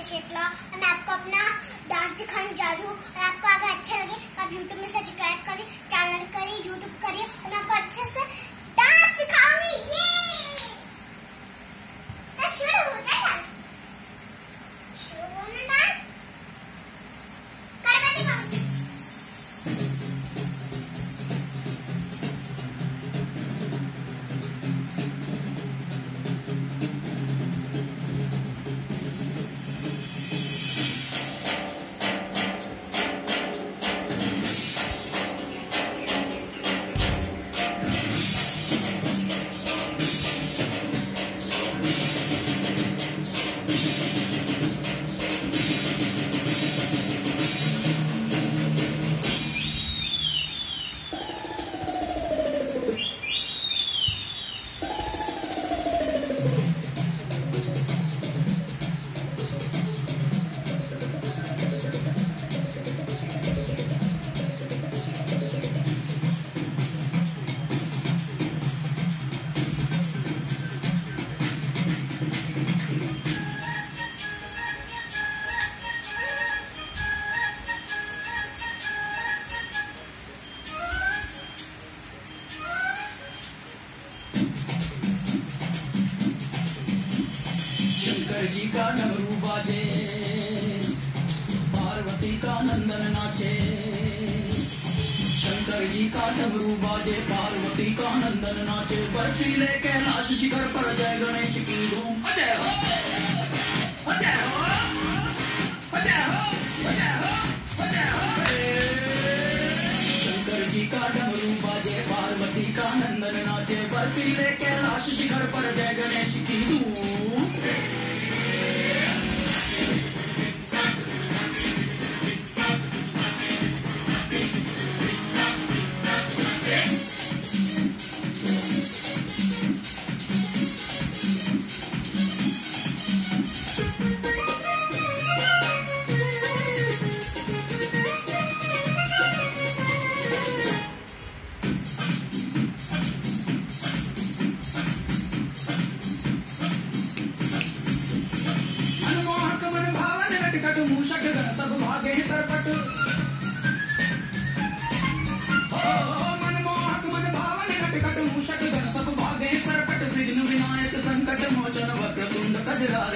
शेखला और मैं आपको अपना डांस दिखाने जा रही हूँ। और आपको अगर अच्छा लगे तो आप YouTube में सब्सक्राइब करिए, चैनल करिए, YouTube करिए और मैं आपको अच्छे से डांस दिखाऊंगी। तो शुरू हो जाए डांस। शुरू होना डांस कर मैं दिखाऊंगी। शंकर जी का डमरू बाजे, पार्वती का नंदन नाचे। शंकर जी का डमरू बाजे, पार्वती का नंदन नाचे। बर्फीले कैलाश शिखर पर जय गणेश की धूम। अजय हो, अजय हो, अजय हो, अजय हो, अजय हो। शंकर जी का डमरू बाजे, पार्वती का नंदन नाचे। बर्फीले कैलाश शिखर पर जय गणेश की धूम। मूषक गण सब भागे सरपट। मनमोहक मन भावन नटखट मूषक गण सब भागे सरपट। विघ्न विनायक संकट मोचन वक्रतुंड कजरारे।